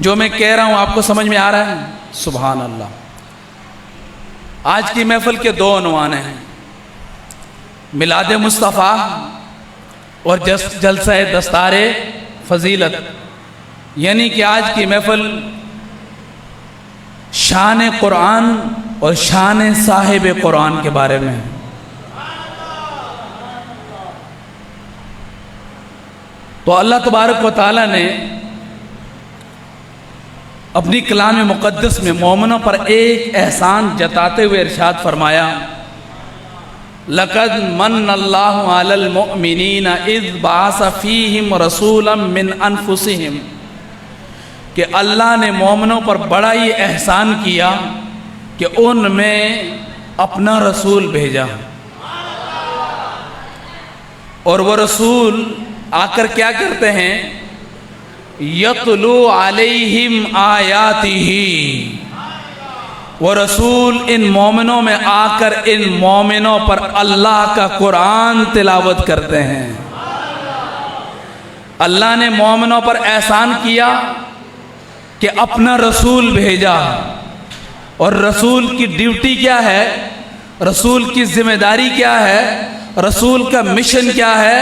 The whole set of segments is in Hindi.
जो मैं कह रहा हूं आपको समझ में आ रहा है? सुभान अल्लाह। आज की महफिल के दो उन्वान हैं, मिलाद मुस्तफ़ा और जलसा दस्तारे फजीलत। यानी कि आज की महफिल शान कुरान और शान साहिब कुरान के बारे में। तो अल्लाह तबारक व तआला ने अपनी कलाम मुक़द्दस में मोमिनों पर एक एहसान जताते हुए इरशाद फरमाया, लक़द मन्नल्लाहु अलल मुअमिनीना इज़ बअस फ़ीहिम रसूलन मिन अनफुसिहिम, कि अल्लाह ने मोमिनों पर बड़ा ही एहसान किया कि उनमें अपना रसूल भेजा। और वह रसूल आकर क्या करते हैं? यतलू अलैहिम आयातिही, वो रसूल इन मोमिनों में आकर इन मोमिनों पर अल्लाह का कुरान तिलावत करते हैं। अल्लाह ने मोमिनों पर एहसान किया कि अपना रसूल भेजा। और रसूल की ड्यूटी क्या है? रसूल की जिम्मेदारी क्या है? रसूल का मिशन क्या है?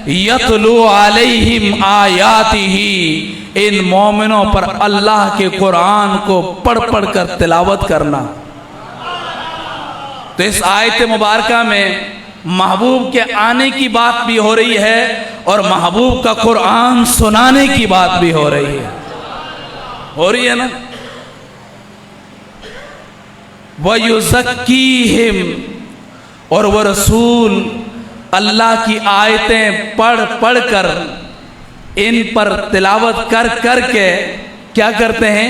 यतलू अलैहिम आयातिही, इन मोमिनों पर अल्लाह के कुरान को पढ़ पढ़ कर तिलावत करना। तो इस आयत मुबारका में महबूब के आने की बात भी हो रही है और महबूब का कुरान सुनाने की बात भी हो रही है ना। वयुज़क्कीहिम, और वह रसूल अल्लाह की आयतें पढ़ पढ़ कर इन पर तिलावत कर कर के क्या करते हैं?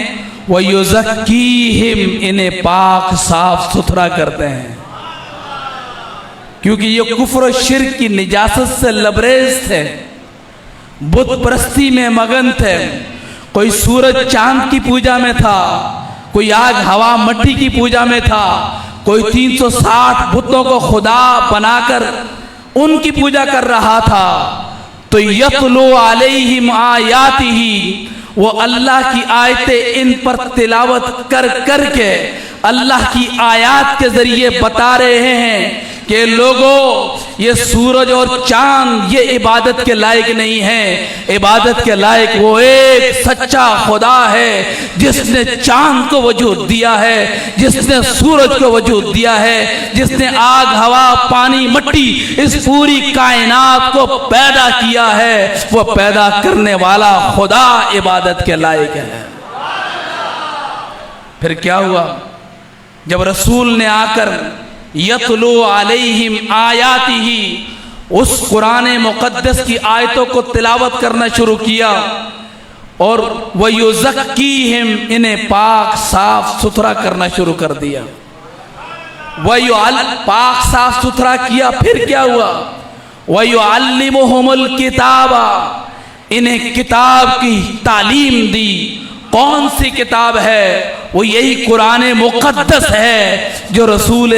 वयुज़क्कीहिम, इन्हें पाक साफ सुथरा करते हैं। क्योंकि ये कुफ्र और शिर्क की निजासत से लबरेज थे, बुत परस्ती में मगन थे। कोई सूरज चांद की पूजा में था, कोई आग हवा मट्टी की पूजा में था, कोई 360 बुतों को खुदा बनाकर उनकी पूजा कर रहा था। तो यतलू अलैहिम आयातिही, वो अल्लाह की आयतें इन पर तिलावत कर कर के अल्लाह की आयत के जरिए बता रहे हैं कि लोगों, ये सूरज और चांद ये इबादत के लायक नहीं है। इबादत के लायक वो एक सच्चा खुदा है जिसने चांद को वजूद दिया है, जिसने सूरज को वजूद दिया है, जिसने आग हवा पानी मट्टी इस पूरी कायनात को पैदा किया है। वो पैदा करने वाला खुदा इबादत के लायक है। फिर क्या हुआ? जब रसूल ने आकर यतलू अलैहिम आयातिही, उस कुरान मुक़द्दस की आयतों को तिलावत करना शुरू किया, और वयुज़क्कीहिम, इन्हें पाक साफ सुथरा करना शुरू कर दिया। पाक साफ सुथरा किया। फिर क्या हुआ? वयुअल्लिमुहुमुल किताबा, इन्हें किताब की तालीम दी। कौन सी किताब है? वो यही कुरान मुक़द्दस है जो रसूल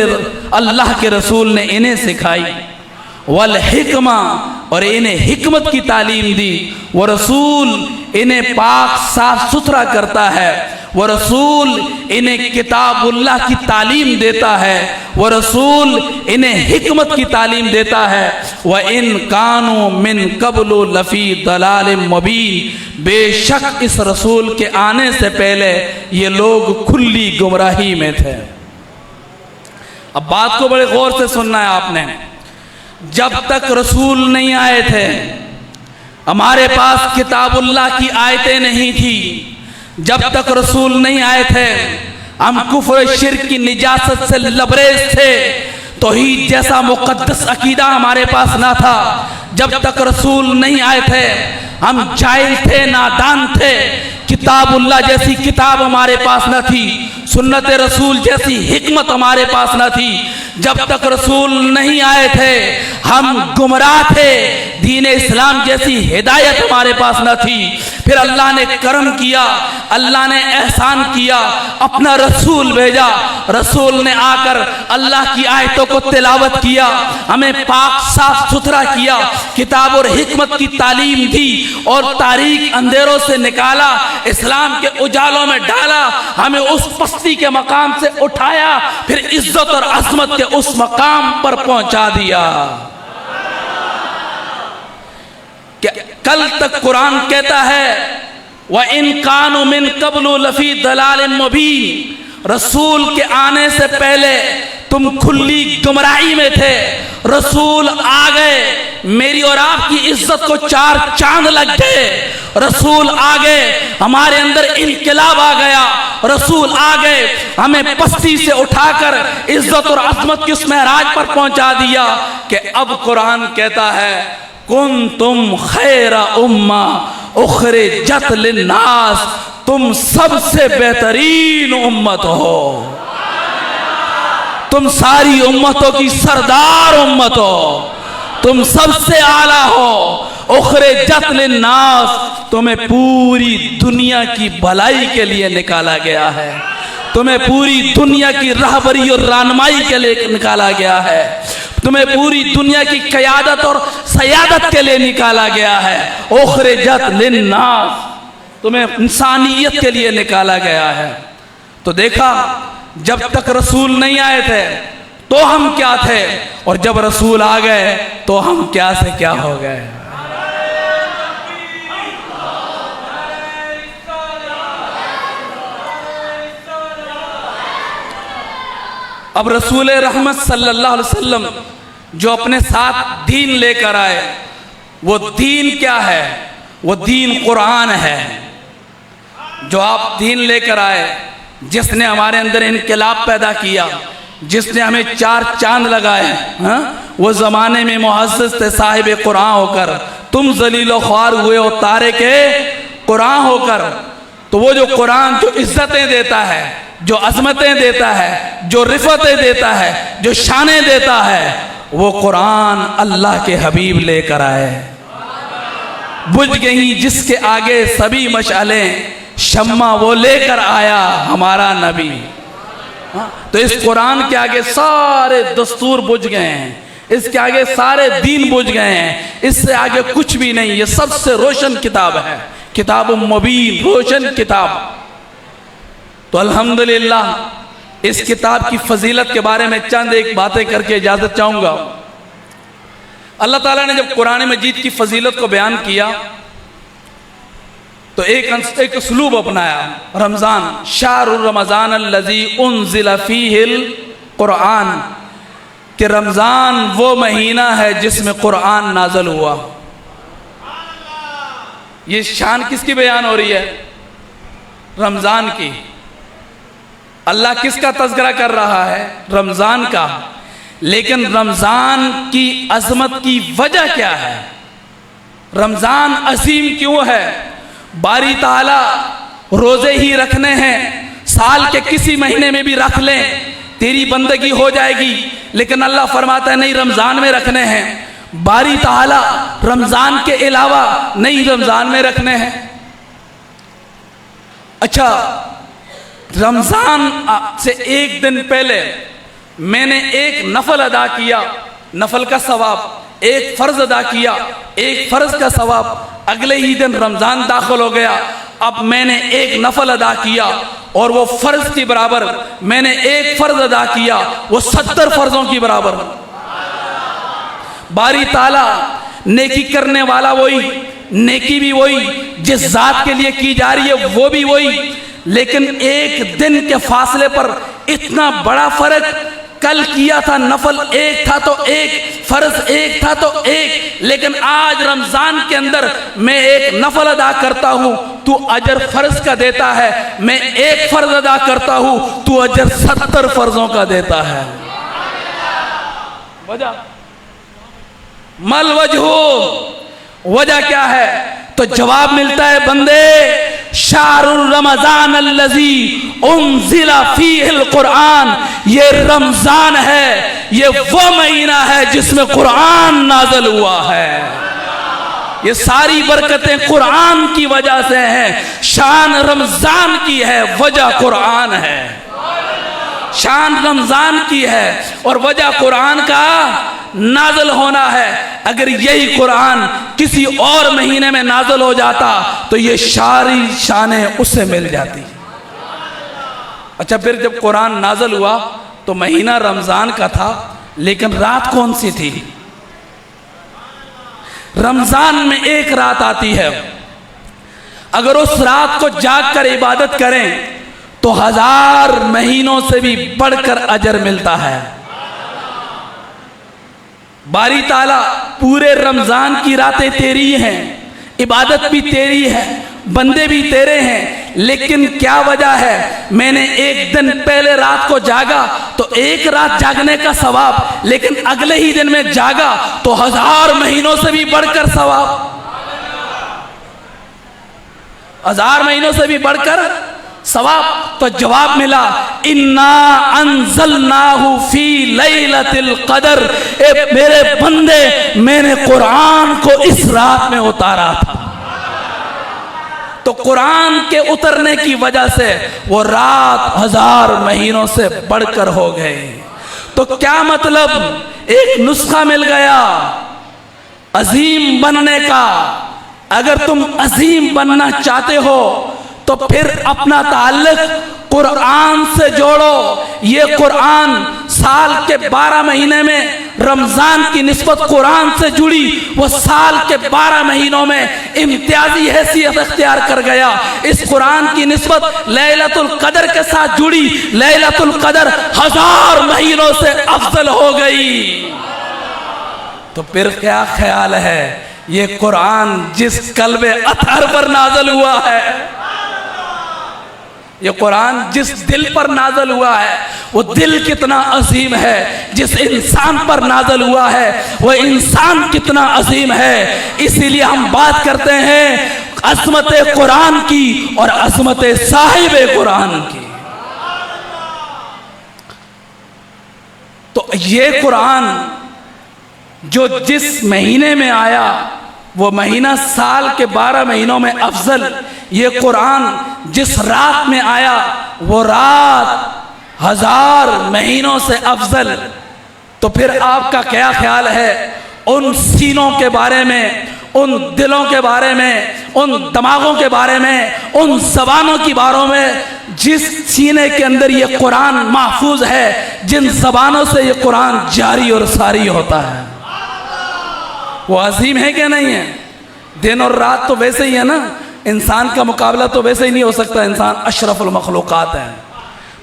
अल्लाह के रसूल ने इन्हें सिखाई। वल हिकमा, और इन्हें हिकमत की तालीम दी। वो रसूल इन्हें पाक साफ सुथरा करता है। वो रसूल इन्हें किताबुल्लाह की तालीम देता है। वो रसूल इन्हें हिकमत की तालीम देता है। व इन कानू मिन कब्लु लफ़ी दलालिम मुबीन, बेशक इस रसूल के आने से पहले ये लोग खुली गुमराही में थे। अब बात को बड़े गौर से सुनना है आपने। जब तक रसूल नहीं आए थे, हमारे पास किताबुल्लाह की आयतें नहीं थी। जब तक रसूल नहीं आए थे, हम कुफ्र शिर्क की निजासत से लबरेज थे। तौहीद जैसा मुक़द्दस अकीदा हमारे पास ना था। जब तक रसूल नहीं आए थे, हम जाहिल थे, नादान थे। किताबुल्लाह जैसी किताब हमारे पास न थी, सुन्नत रसूल जैसी हिकमत हमारे पास न थी। जब तक रसूल नहीं आए थे, हम गुमराह थे। दीन इस्लाम जैसी हिदायत हमारे पास न थी। फिर अल्लाह ने करम किया, अल्लाह ने एहसान किया, अपना रसूल भेजा। रसूल ने आकर अल्लाह की आयतों को तिलावत किया, हमें पाक साफ सुथरा किया, किताब और हिकमत की तालीम दी और तारीक अंधेरों से निकाला, इस्लाम के उजालों में डाला, हमें उस पस्ती के मकाम से उठाया, फिर इज्जत और अजमत के उस मकाम पर पहुंचा दिया। कल तक कुरान कहता है व इन कानु मिन कब्लु लफी दलालिन मुबीन, रसूल के आने से पहले तुम खुली गुमराही में थे, रसूल आ गए, मेरी और आपकी इज्जत को चार चांद लग गए, रसूल आ गए, हमारे अंदर इनकलाब आ गया, रसूल आ गए, हमें पस्ती से उठाकर इज्जत और अजमत की उस महराज पर पहुंचा दिया कि अब कुरान कहता है कुंतुम खैरा उम्मा उखरिजत लिन्नास, तुम सबसे बेहतरीन उम्मत हो, तुम सारी उम्मतों की सरदार उम्मत हो, तुम सबसे आला हो। उखरिजत लिन्नास, तुम्हें पूरी दुनिया की भलाई के लिए निकाला गया है, तुम्हें पूरी दुनिया की रहबरी और रहनुमाई के लिए निकाला गया है, तुम्हें पूरी दुनिया की क़यादत और सयादत के लिए निकाला गया है। उखरिजत लिन्नास, तुम्हें इंसानियत के लिए निकाला गया है। तो देखा, जब तक रसूल नहीं आए थे तो हम क्या थे, और जब रसूल आ गए तो हम क्या से क्या हो गए। अब रसूल रहमत सल्लल्लाहु अलैहि वसल्लम जो अपने साथ दीन लेकर आए, वो दीन क्या है? वो दीन कुरान है। जो आप दीन लेकर आए, जिसने हमारे अंदर इनकलाब पैदा किया, जिसने हमें चार चांद लगाए, वो जमाने में मुअज़्ज़ज़ थे साहिब कुरान होकर, तुम जलीलो ख्वार हुए हो तारे के कुरान होकर। तो वो जो कुरान जो इज्जतें देता है, जो अजमतें देता है, जो रिफतें देता है, जो शानें देता है, वो कुरान अल्लाह के हबीब लेकर आए। बुझ गई जिसके आगे सभी मशालें, शम्मा वो लेकर आया हमारा नबी। तो इस कुरान के आगे सारे दस्तूर बुझ गए हैं, इसके आगे सारे दीन बुझ गए हैं, इससे आगे कुछ भी नहीं। ये सबसे रोशन किताब है, किताब मुबीन, रोशन किताब। तो अल्हम्दुलिल्लाह इस किताब की फजीलत के बारे में चंद एक बातें करके इजाजत चाहूंगा। अल्लाह ताला ने जब कुरान मजीद की फजीलत को बयान किया तो एक उसलूब अपनाया, रमजान, शाहरुर रमजान अल्लज़ी उन्ज़िला फ़ीहिल कुरान, कि रमजान वो महीना है जिसमें कुरान नाज़िल हुआ। ये शान किसकी बयान हो रही है? रमजान की। अल्लाह किसका तज़किरा कर रहा है? रमजान का। लेकिन रमजान की अजमत की वजह क्या है? रमजान अजीम क्यों है? बारी ताला रोजे ही रखने हैं, साल के किसी महीने में भी रख लें तेरी बंदगी हो जाएगी, लेकिन अल्लाह फरमाता है नहीं, रमजान में रखने हैं। बारी ताला रमजान के अलावा नहीं, रमजान में रखने हैं। अच्छा, रमजान से एक दिन पहले मैंने एक नफल अदा किया, नफल का सवाब, एक फर्ज अदा किया, एक फर्ज का सवाब। अगले ही दिन रमजान दाखिल हो गया, अब मैंने एक नफल अदा किया और वो फर्ज के बराबर, मैंने एक फर्ज अदा किया, वो 70 फर्जों की बराबर। बारी ताला नेकी करने वाला वही, नेकी भी वही, जिस जात के लिए की जा रही है वो भी वही, लेकिन एक दिन के फासले पर इतना बड़ा फर्क। कल किया था नफल एक था तो एक, फर्ज एक था तो एक, लेकिन आज रमजान के अंदर मैं एक नफल अदा करता हूं, तू अजर फर्ज का देता है, मैं एक फर्ज अदा करता हूं, तू अजर 70 फर्जों का देता है। वजह मल वजह, वजह क्या है? तो जवाब मिलता है बंदे, शाहरुर रमजान अल्लज़ी उन्ज़िला फ़ीहिल कुरान, ये रमजान है, ये वो महीना है जिसमें कुरान नाज़िल हुआ है। ये सारी बरकतें कुरान की वजह से हैं। शान रमजान की है, वजह कुरान है। शान रमजान की है और वजह कुरान का नाज़िल होना है। अगर यही कुरान किसी और महीने में नाज़िल हो जाता तो ये सारी शानें उससे मिल जाती। अच्छा, फिर जब कुरान नाज़िल हुआ तो महीना रमज़ान का था, लेकिन रात कौन सी थी? रमज़ान में एक रात आती है, अगर उस रात को जाग कर इबादत करें तो 1000 महीनों से भी बढ़कर अजर मिलता है। बारी ताला पूरे रमजान की रातें तेरी हैं, इबादत भी तेरी है, बंदे भी तेरे हैं, लेकिन क्या वजह है? मैंने एक दिन पहले रात को जागा तो एक रात जागने का सवाब, लेकिन अगले ही दिन में जागा तो 1000 महीनों से भी बढ़कर सवाब, 1000 महीनों से भी बढ़कर सवाब। तो जवाब मिला, इन्ना अंज़लनाहु फी लैलतिल क़द्र। ए मेरे बंदे, मैंने कुरान को इस रात में उतारा था। तो कुरान के उतरने की वजह से वो रात 1000 महीनों से बढ़कर हो गए। तो क्या मतलब? एक नुस्खा मिल गया अजीम बनने का। अगर तुम अजीम बनना चाहते हो तो फिर अपना ताल्लुक कुरान से जोड़ो। ये कुरान साल के 12 महीने में रमजान की निस्बत कुरान से जुड़ी, वो साल के 12 महीनों में इम्तियाजी हैसियत अख्तियार कर गया। इस कुरान की निस्बत लैलतुल कदर के साथ जुड़ी, लैलतुल कदर 1000 महीनों से अफजल हो गई। तो फिर क्या ख्याल है, ये कुरान जिस कल्बे अतहर पर नाज़िल हुआ है, ये कुरान जिस दिल पर नाज़िल हुआ है, वो दिल कितना अजीम है। जिस इंसान पर नाज़िल हुआ है वो इंसान कितना अजीम है। इसीलिए हम बात करते हैं अज़मत कुरान की और अज़मत साहिब कुरान की। तो ये कुरान जो जिस महीने में आया, वो महीना साल के 12 महीनों में अफजल। ये कुरान जिस रात में आया, वो रात 1000 महीनों से अफजल। तो फिर आपका क्या ख्याल है उन सीनों के बारे में, उन दिलों के बारे में, उन दिमागों के बारे में, उन ज़बानों के बारे में जिस सीने के अंदर ये कुरान महफूज है, जिन ज़बानों से ये कुरान जारी और सारी होता है, वो अजीम है क्या नहीं है? दिन और रात तो वैसे ही है ना, इंसान का मुकाबला तो वैसे ही नहीं हो सकता। इंसान अशरफुल मखलूकात है।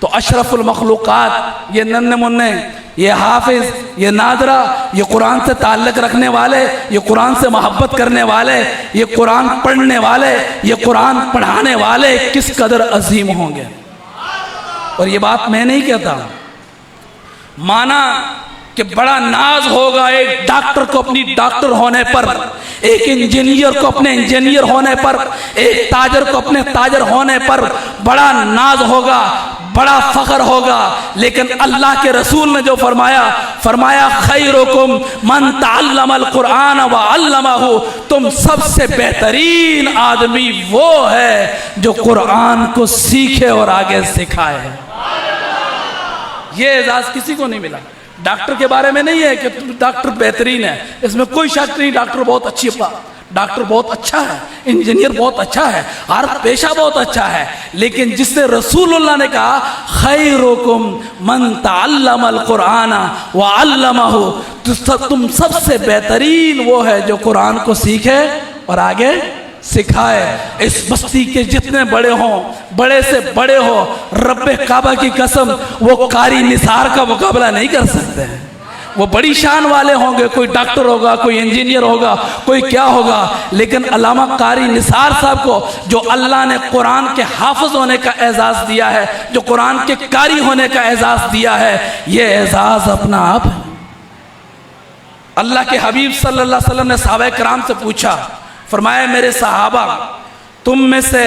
तो अशरफुल मखलूकात ये नन्हे मुन्ने, ये हाफिज, ये नादरा, ये कुरान से ताल्लुक़ रखने वाले, ये कुरान से मोहब्बत करने वाले, ये कुरान पढ़ने वाले, ये कुरान पढ़ाने वाले किस कदर अजीम होंगे। और ये बात मैं नहीं कहता, माना कि बड़ा नाज होगा एक डॉक्टर को अपनी डॉक्टर होने पर, एक इंजीनियर को अपने इंजीनियर होने पर, एक ताजर को अपने ताजर होने पर बड़ा नाज होगा, बड़ा फख्र होगा। लेकिन अल्लाह के रसूल ने जो फरमाया खैरुकुम मन तअल्लमल कुरान व अल्लमहु, तुम सबसे बेहतरीन आदमी वो है जो कुरान को सीखे और आगे सिखाए। ये एजाज किसी को नहीं मिला। डॉक्टर के बारे में नहीं है कि डॉक्टर बेहतरीन है, इसमें कोई शक नहीं। डॉक्टर बहुत अच्छी बात, डॉक्टर बहुत अच्छा है, इंजीनियर बहुत अच्छा है, हर पेशा बहुत अच्छा है। लेकिन जिससे रसूलुल्लाह ने कहा खैरुकुम मन तअल्लमल कुरान व अल्लमहु, तुम सबसे बेहतरीन वो है जो कुरान को सीखे और आगे सिखाए। इस बस्ती के जितने बड़े हों, बड़े से बड़े हो, रब्बे काबा की कसम, वो कारी निसार का मुकाबला नहीं कर सकते हैं। वो बड़ी शान वाले होंगे, कोई डॉक्टर होगा, कोई इंजीनियर होगा, कोई क्या होगा, लेकिन अल्लामा कारी निसार साहब को जो अल्लाह ने कुरान के हाफिज होने का एजाज़ दिया है, जो कुरान के कारी होने का एजाज़ दिया है, ये एजाज़ अपना आप है। अल्लाह के हबीब सल्लल्लाहु अलैहि वसल्लम ने सहाबा किराम से पूछा, फरमाया मेरे सहाबा, तुम में से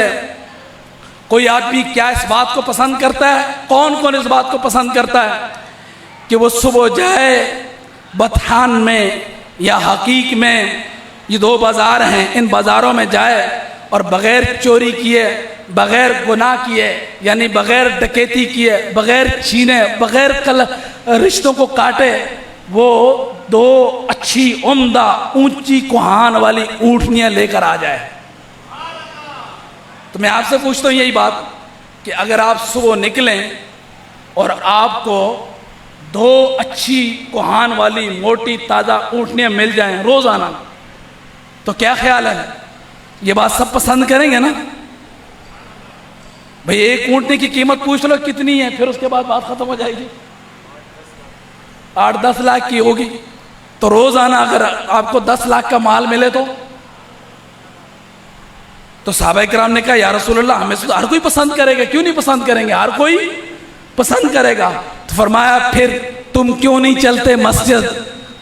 कोई आदमी क्या इस बात को पसंद करता है, कौन कौन इस बात को पसंद करता है कि वो सुबह जाए बथान में या हकीक में, ये 2 बाज़ार हैं, इन बाज़ारों में जाए और बग़ैर चोरी किए, बग़ैर गुनाह किए, यानी बग़ैर डकैती किए, बग़ैर छीने, बग़ैर रिश्तों को काटे, वो 2 अच्छी उम्दा ऊंची कुहान वाली ऊँटनियाँ लेकर आ जाए। तो मैं आपसे पूछता हूँ यही बात कि अगर आप सुबह निकलें और आपको 2 अच्छी कुहान वाली मोटी ताज़ा ऊँटनियाँ मिल जाएं रोज़ाना, तो क्या ख्याल है? ये बात सब पसंद करेंगे ना? भाई एक ऊँटनी की कीमत पूछ लो कितनी है, फिर उसके बाद बात खत्म हो जाएगी। 8-10 लाख की होगी। तो रोज़ाना अगर आपको 10 लाख का माल मिले तो सहाबा किराम ने कहा या रसूलल्लाह, हमें तो हर कोई पसंद करेगा, क्यों नहीं पसंद करेंगे, हर कोई पसंद करेगा। तो फरमाया फिर तुम क्यों नहीं चलते मस्जिद,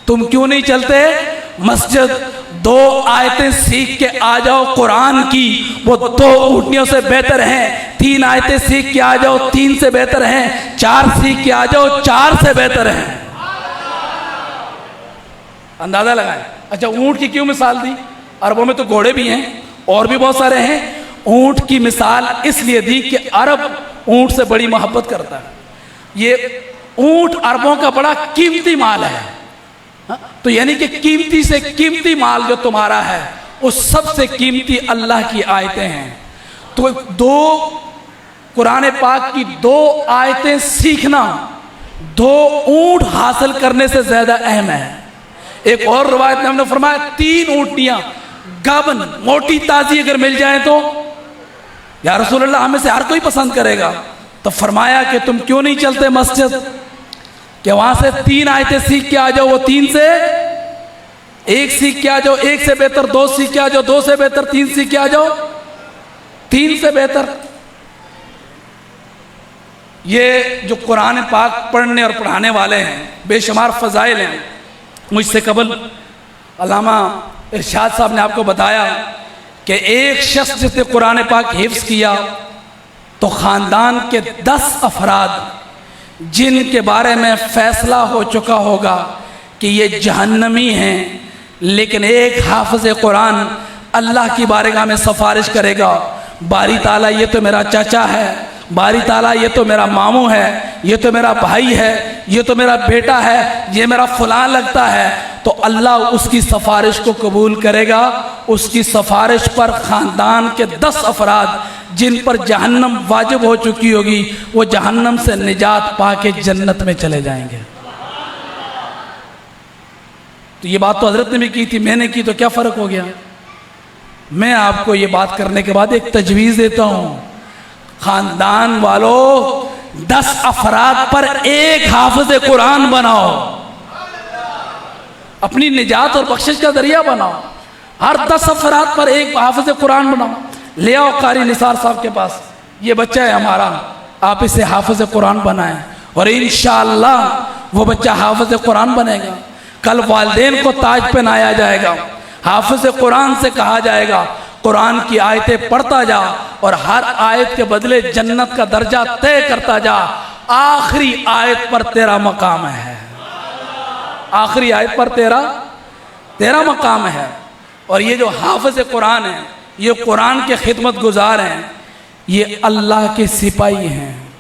तुम क्यों नहीं चलते मस्जिद? 2 आयतें सीख के आ जाओ कुरान की, वो 2 ऊँटनियों से बेहतर हैं। 3 आयतें सीख के आ जाओ, 3 से बेहतर हैं। 4 सीख के आ जाओ, 4 से बेहतर हैं। अंदाजा लगाएं। अच्छा, ऊँट की क्यों मिसाल दी? अरबों में तो घोड़े भी हैं और भी बहुत सारे हैं। ऊँट की मिसाल इसलिए दी कि अरब ऊँट से बड़ी मोहब्बत करता है। ये ऊँट अरबों का बड़ा कीमती माल है। तो यानी कि कीमती से कीमती माल जो तुम्हारा है, उस सबसे कीमती अल्लाह की आयतें हैं। तो 2 कुरान पाक की 2 आयतें सीखना 2 ऊँट हासिल करने से ज्यादा अहम है। एक और रवायत में हमने फरमाया 3 ऊँटनियां गाबन मोटी ताजी अगर मिल जाए तो या रसूलल्लाह, हमें से हर कोई पसंद करेगा। तो फरमाया कि तुम क्यों नहीं चलते मस्जिद, कि वहां से 3 आयतें सीख के आ जाओ, वो 3 से 1 सीख के आ जाओ, 1 से बेहतर 2 सीख के आ जाओ, 2 से बेहतर 3 सीख के आ जाओ, 3 से बेहतर। ये जो कुरान पाक पढ़ने और पढ़ाने वाले हैं, बेशुमार फजाइल हैं। मुझसे कबल अल्लामा इरशाद साहब ने आपको बताया कि एक शख्स जिसने कुरान पाक हिफ्ज़ किया तो ख़ानदान के 10 अफराद जिनके बारे में फ़ैसला हो चुका होगा कि ये जहन्नमी हैं, लेकिन एक हाफ़िज़ कुरान अल्लाह की बारगाह में सिफारिश करेगा, बारी ताला ये तो मेरा चाचा है, बारी ताला ये तो मेरा मामू है, ये तो मेरा भाई है, ये तो मेरा बेटा है, ये मेरा फलां लगता है, तो अल्लाह उसकी सिफारिश को कबूल करेगा। उसकी सिफारिश पर ख़ानदान के 10 अफराद जिन पर जहन्नम वाजिब हो चुकी होगी, वो जहन्नम से निजात पाके जन्नत में चले जाएंगे। तो ये बात तो हजरत ने भी की थी, मैंने की, तो क्या फ़र्क हो गया? मैं आपको ये बात करने के बाद एक तजवीज़ देता हूँ, ख़ानदान वालों 10 अफराद पर एक हाफ़िज़ कुरान बनाओ, अपनी निजात और बख्शिश का जरिया बनाओ। हर 10 अफराद पर एक हाफ़िज़ कुरान बनाओ। ले आओ कारी निसार साहब के पास, ये बच्चा है हमारा, आप इसे हाफ़िज़ कुरान बनाएं और इंशाअल्लाह वो बच्चा हाफ़िज़ कुरान बनेगा। कल वालिदैन को ताज पहनाया जाएगा, हाफ़िज़ कुरान से कहा जाएगा कुरान की आयतें पढ़ता जा और हर आयत के बदले जन्नत का दर्जा तय करता जा। आखिरी आयत पर तेरा मकाम है, आखिरी आयत पर तेरा मकाम है। और ये जो हाफ़िज़ कुरान है, ये कुरान के खिदमत गुजार हैं, ये अल्लाह के सिपाही हैं।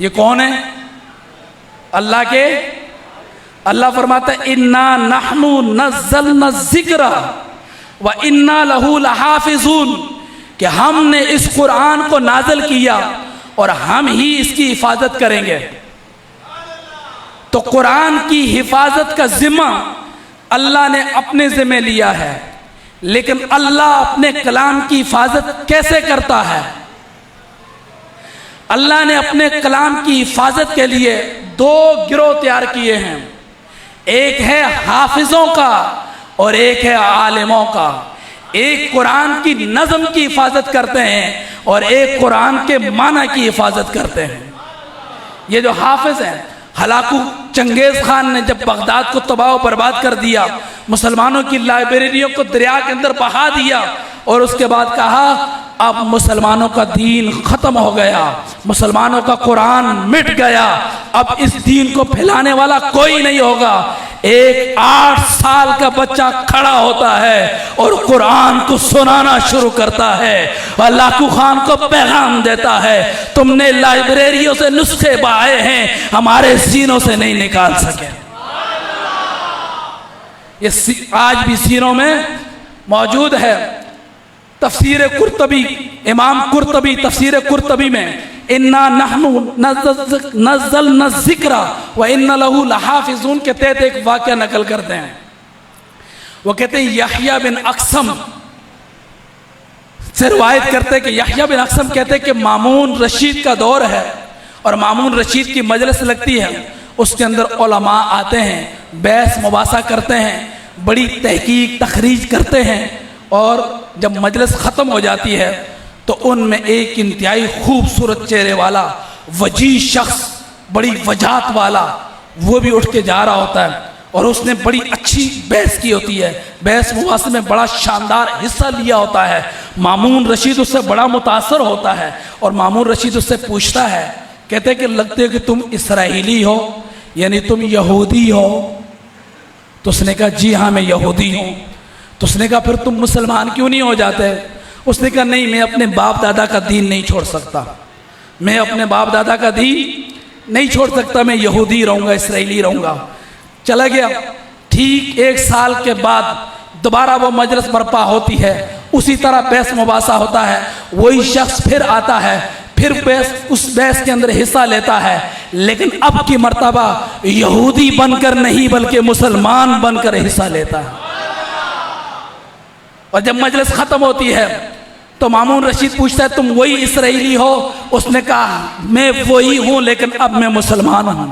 ये कौन है? अल्लाह के। अल्लाह फरमाता है इन्ना नहनु नज़्ज़लना ज़िक्रा व इन्ना लहू लहाफ़िज़ून, कि हमने इस कुरान को नाज़िल किया और हम ही इसकी हिफाजत करेंगे। तो कुरान की हिफाजत का जिम्मा अल्लाह ने अपने ज़िम्मे लिया है, लेकिन अल्लाह अपने कलाम की हिफाजत कैसे करता है? अल्लाह ने अपने कलाम की हिफाजत के लिए 2 गिरोह तैयार किए हैं, एक है हाफिजों का और एक है आलिमों का। एक कुरान की नज़म की हिफाजत करते हैं और एक कुरान के माना की हिफाजत करते हैं। ये जो हाफिज हैं, हलाकू चंगेज़ खान ने जब बगदाद को तबाह बर्बाद कर दिया, मुसलमानों की लाइब्रेरियों को दरिया के अंदर बहा दिया और उसके बाद कहा अब मुसलमानों का दीन ख़त्म हो गया, मुसलमानों का कुरान मिट गया, अब इस दीन को फैलाने वाला कोई नहीं होगा। एक 8 साल का बच्चा खड़ा होता है और कुरान को सुनाना शुरू करता है और लाकू खान को पैगाम देता है, तुमने लाइब्रेरियों से नुस्खे बहाए हैं, हमारे सीनों से नहीं निकाल सके। ये आज भी सीनों में मौजूद है। तफसीर कुर्तबी, इमाम कुर्तबी तफसीर कुर्तबी में इन्ना नहनु नज़्ज़लना ज़िक्रा व इन्ना लहू लहाफ़िज़ून के तहत एक वाक़या नकल करते हैं। वो कहते हैं यहया बिन अक़सम से रिवायत करते हैं कि यहया बिन अक़सम कहते हैं कि मामून रशीद का दौर है और मामून रशीद की मजलिस लगती है, उसके अंदर उलमा आते हैं, बहस मुबासा करते हैं, बड़ी तहकीक तखरीज करते हैं और जब मजलिस ख़त्म हो जाती है तो उनमें एक इंतहाई खूबसूरत चेहरे वाला वजी शख्स, बड़ी वजात वाला, वो भी उठ के जा रहा होता है और उसने बड़ी अच्छी बहस की होती है, बहस मुबासे में बड़ा शानदार हिस्सा लिया होता है। मामून रशीद उससे बड़ा मुतासर होता है और मामून रशीद उससे पूछता है, कहते कि लगते हो कि तुम इसराइली हो, यानी तुम यहूदी हो? तो उसने कहा जी हाँ मैं यहूदी हूँ। तो उसने कहा फिर तुम मुसलमान क्यों नहीं हो जाते? उसने कहा नहीं, मैं अपने बाप दादा का दीन नहीं छोड़ सकता, मैं अपने बाप दादा का दीन नहीं छोड़ सकता, मैं यहूदी रहूँगा, इसराइली रहूँगा। चला गया। ठीक 1 साल के बाद दोबारा वो मजलिस बर्पा होती है, उसी तरह बहस मुबासा होता है, वही शख्स फिर आता है, फिर उस बहस के अंदर हिस्सा लेता है, लेकिन अब की मर्तबा यहूदी बनकर नहीं बल्कि मुसलमान बनकर हिस्सा लेता है। और जब मजलिस खत्म होती है तो मामून रशीद पूछता है तुम वही इसराइली हो? उसने कहा मैं वही हूं लेकिन अब मैं मुसलमान हूं।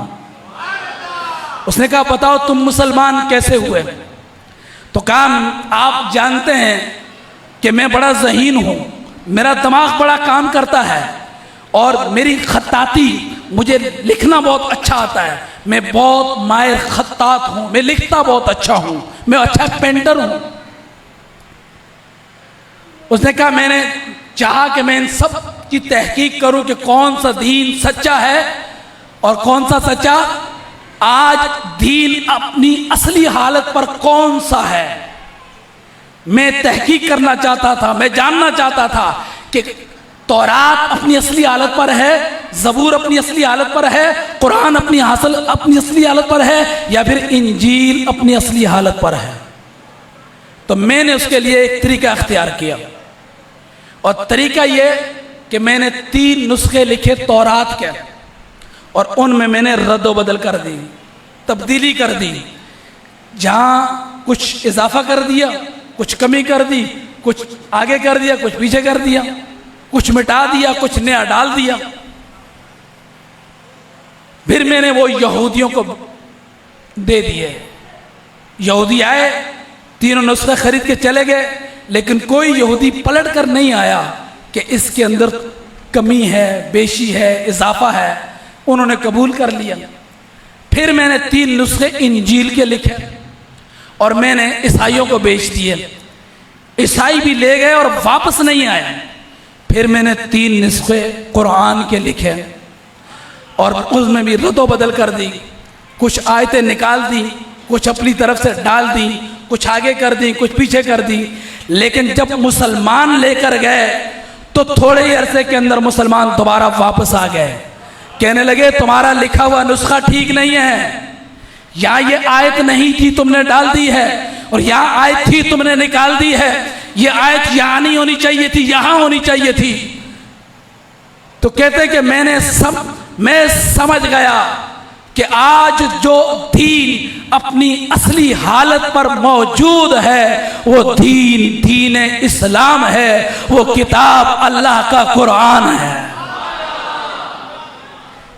उसने कहा बताओ तुम मुसलमान कैसे हुए? तो कहा आप जानते हैं कि मैं बड़ा ज़हीन हूं, मेरा दिमाग बड़ा काम करता है और मेरी खत्ताती, मुझे लिखना बहुत अच्छा आता है, मैं बहुत माहिर खत्तात हूं, मैं लिखता बहुत अच्छा हूं, मैं अच्छा पेंटर हूं। उसने कहा मैंने चाहा कि मैं इन सब की तहकीक करूं कि कौन सा दीन सच्चा है और कौन सा सच्चा, आज दीन अपनी असली हालत पर कौन सा है, मैं तहकीक करना चाहता था, मैं जानना चाहता था कि तौरात अपनी असली हालत पर है, ज़बूर अपनी असली हालत पर है, कुरान अपनी असली हालत पर है या फिर इंजील अपनी असली हालत पर है। तो मैंने उसके लिए एक तरीका अख्तियार किया और तरीका ये कि मैंने 3 नुस्खे लिखे तौरात के और उनमें मैंने रद्द बदल कर दी, तब्दीली कर दी, जहाँ कुछ इजाफा कर दिया, कुछ कमी कर दी, कुछ आगे कर दिया, कुछ पीछे कर दिया, कुछ मिटा दिया, कुछ नया डाल दिया। फिर मैंने वो यहूदियों को दे दिए। यहूदी आए, 3 नुस्खे खरीद के चले गए, लेकिन कोई यहूदी पलट कर नहीं आया कि इसके अंदर कमी है, बेशी है, इजाफा है। उन्होंने कबूल कर लिया। फिर मैंने 3 नुस्खे इंजील के लिखे और मैंने ईसाइयों को बेच दिए। ईसाई भी ले गए और वापस नहीं आए। फिर मैंने 3 नुस्खे कुरान के लिखे और उसमें भी रद्दो बदल कर दी, कुछ आयतें निकाल दी, कुछ अपनी तरफ से डाल दी, कुछ आगे कर दी, कुछ पीछे कर दी। लेकिन जब मुसलमान लेकर गए तो थोड़े ही अरसे के अंदर मुसलमान दोबारा वापस आ गए, कहने लगे तुम्हारा लिखा हुआ नुस्खा ठीक नहीं है, यहाँ ये आयत नहीं थी तुमने डाल दी है और यहाँ आयत थी तुमने निकाल दी है, ये आयत यहाँ नहीं होनी चाहिए थी, यहाँ होनी चाहिए थी। तो कहते कि मैं समझ गया कि आज जो दीन अपनी असली हालत पर मौजूद है वो दीन इस्लाम है, वो किताब अल्लाह का कुरान है।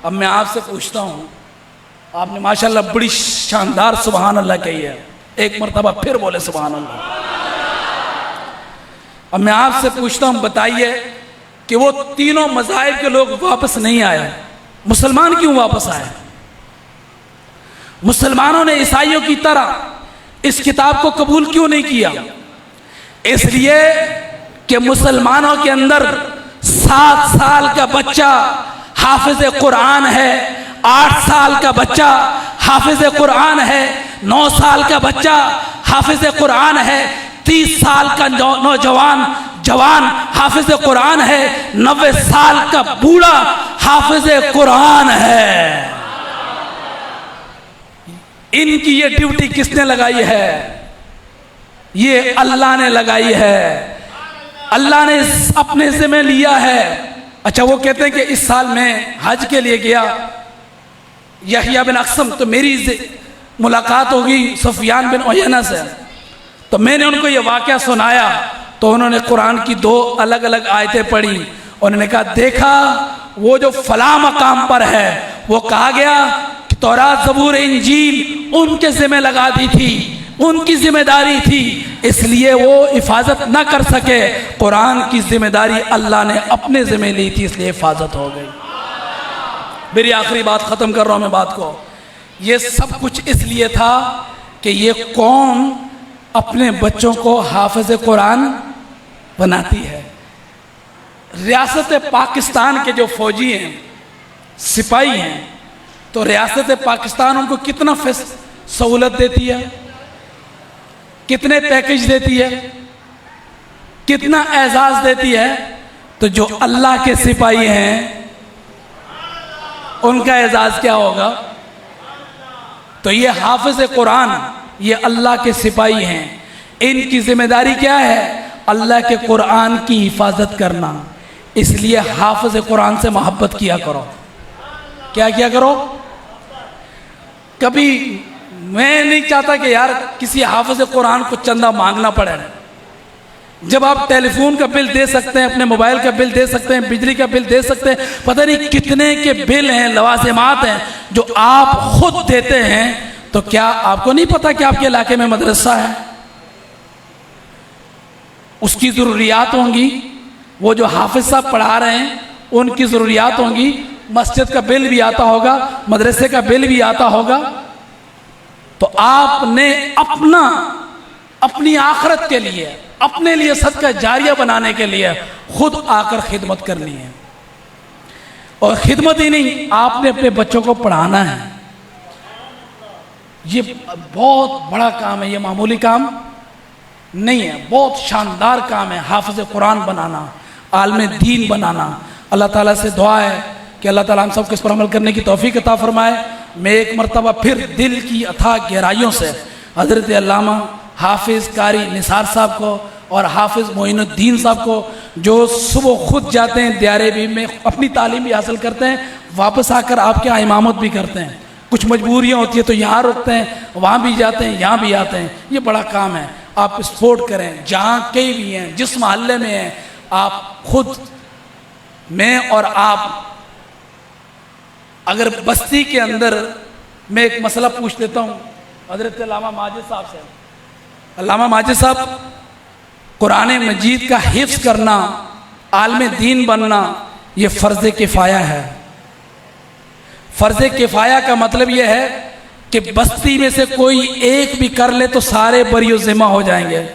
अब मैं आपसे पूछता हूँ, आपने माशाल्लाह बड़ी शानदार सुभान अल्लाह कही है, एक मरतबा फिर बोले सुभान अल्लाह। अब मैं आपसे पूछता हूँ, बताइए कि वो तीनों मज़ाहिब के लोग वापस नहीं आए, मुसलमान क्यों वापस आए? मुसलमानों ने ईसाइयों की तरह इस किताब को कबूल क्यों नहीं किया? इसलिए कि मुसलमानों के अंदर 7 साल का बच्चा हाफिज कुरान है, 8 साल का बच्चा हाफिज कुरान है, 9 साल का बच्चा हाफिज कुरान है, 30 साल का जवान हाफिज कुरान है, 90 साल का बूढ़ा हाफिज कुरान है। इनकी ये ड्यूटी किसने लगाई है? ये अल्लाह ने लगाई है, अल्लाह ने अपने ज़िम्मे लिया है। अच्छा, वो कहते हैं कि इस साल मैं हज के लिए गया यहया बिन अक्सम, तो मेरी मुलाकात होगी सुफियान बिन उयैना से, तो मैंने उनको ये वाक़या सुनाया, तो उन्होंने कुरान की 2 अलग अलग आयतें पढ़ी। उन्होंने कहा, देखा वो जो फला मकाम पर है वो कहा गया कि तौरात ज़बूर इंजील उनके ज़िम्मे लगा दी थी, उनकी जिम्मेदारी थी, इसलिए वो हिफाजत ना कर सके। कुरान की जिम्मेदारी अल्लाह ने अपने ज़िम्मे ली थी, इसलिए हिफाजत हो गई। मेरी आखिरी बात ख़त्म कर रहा हूँ मैं बात को। ये सब कुछ इसलिए था कि ये कौम अपने बच्चों को हाफिज कुरान बनाती है। रियासत पाकिस्तान के जो फौजी हैं, सिपाही हैं, तो रियासत पाकिस्तान उनको कितना सहूलत देती है, कितने पैकेज देती है, कितना एजाज देती है। तो जो अल्लाह के सिपाही हैं उनका एजाज क्या होगा? तो ये हाफिज कुरान, ये अल्लाह के सिपाही हैं, इनकी जिम्मेदारी क्या है? अल्लाह के कुरान की हिफाजत करना। इसलिए हाफिज कुरान से मोहब्बत किया करो। क्या किया करो? कभी मैं नहीं चाहता कि यार किसी हाफिज कुरान को चंदा मांगना पड़े। जब आप टेलीफोन का बिल दे सकते हैं, अपने मोबाइल का बिल दे सकते हैं, बिजली का बिल दे सकते हैं, पता नहीं कितने के बिल हैं, लवाजिमात हैं जो आप खुद देते हैं, तो क्या आपको नहीं पता कि आपके इलाके में मदरसा है? उसकी ज़रूरियात होंगी, वो जो हाफिज साहब पढ़ा रहे हैं उनकी ज़रूरियात होंगी, मस्जिद का बिल भी आता होगा, मदरसे का बिल भी आता होगा। तो आपने अपनी आखिरत के लिए, अपने लिए सदका जारिया बनाने के लिए खुद आकर खिदमत करनी है। और खिदमत ही नहीं, आपने अपने बच्चों को पढ़ाना है। ये बहुत बड़ा काम है, ये मामूली काम नहीं है, बहुत शानदार काम है। हाफिज कुरान बनाना, आलम दीन बनाना। अल्लाह ताला से दुआ है कि अल्लाह ताला हम सबको इस पर अमल करने की तौफीक अता फरमाए। मैं एक मरतबा फिर दिल की अथाह गहराइयों से हज़रत अल्लामा हाफिज़ कारी निसार साहब को और हाफिज़ मोइनुद्दीन साहब को, जो सुबह खुद जाते हैं दियारेबी में, अपनी तालीम भी हासिल करते हैं, वापस आकर आपके यहाँ इमामत भी करते हैं। कुछ मजबूरियाँ होती है तो यहाँ रुकते हैं, वहाँ भी जाते हैं, यहाँ भी आते हैं। ये बड़ा काम है। आप सपोर्ट करें, जहाँ कहीं भी हैं, जिस मोहल्ले में हैं, आप खुद, मैं और आप, अगर बस्ती के अंदर, मैं एक मसला पूछ लेता हूँ हज़रत अल्लामा माजिद साहब से। अल्लामा माजिद साहब, कुरान मजीद का हिफ्ज़ करना, आलम दीन बनना, ये फ़र्ज़ किफ़ाया है। फ़र्ज़ किफ़ाया का मतलब यह है कि बस्ती में से कोई एक भी कर ले तो सारे बरी ज़िम्मा हो जाएंगे,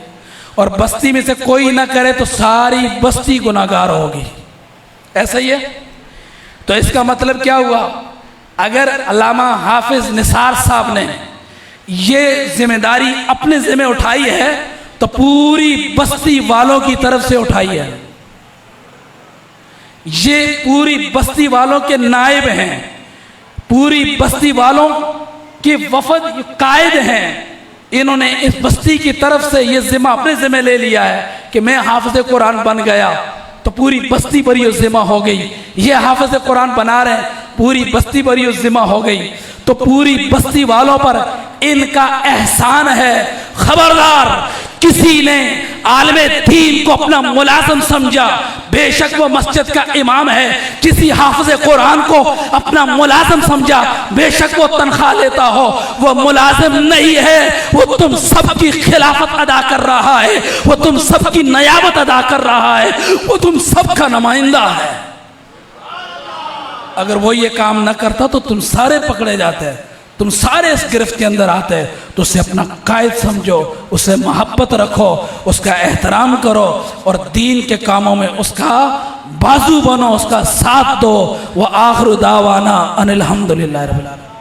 और बस्ती में से कोई ना करे तो सारी बस्ती गुनाहगार होगी। ऐसा ही है। तो इसका मतलब क्या हुआ? अगर अल्लामा हाफिज निसार साहब ने ये जिम्मेदारी अपने ज़िम्मे उठाई है तो पूरी बस्ती वालों की तरफ से उठाई है। ये पूरी बस्ती वालों के नायब हैं, पूरी बस्ती वालों के वफद कायद हैं। इन्होंने इस बस्ती की तरफ से ये जिम्मा अपने ज़िम्मे ले लिया है कि मैं हाफिज कुरान बन गया तो पूरी बस्ती पर ये जिम्मा हो गई। ये हाफिज कुरान बना रहे हैं, पूरी बस्ती पर ये जिम्मा हो गई, तो पूरी बस्ती वालों पर इनका एहसान है। खबरदार, किसी ने आलम दीन को अपना मुलाजिम समझा, बेशक वो मस्जिद का इमाम है, किसी हाफिज कुरान को अपना मुलाजिम समझा, बेशक वो तनख्वाह लेता हो, वो मुलाजिम नहीं है। वो तुम सबकी खिलाफत अदा कर रहा है, वो तुम सबकी नयाबत अदा कर रहा है, वो तुम सबका नुमाइंदा है। अगर वो ये काम न करता तो तुम सारे पकड़े जाते, तुम सारे इस गिरफ्त के अंदर आते तो उसे अपना कायद समझो, उसे मोहब्बत रखो, उसका एहतराम करो और दीन के कामों में उसका बाजू बनो, उसका साथ दो। व आखिर दावाना अनिल हम्दुलिल्लाहि रब्बिल आलमीन।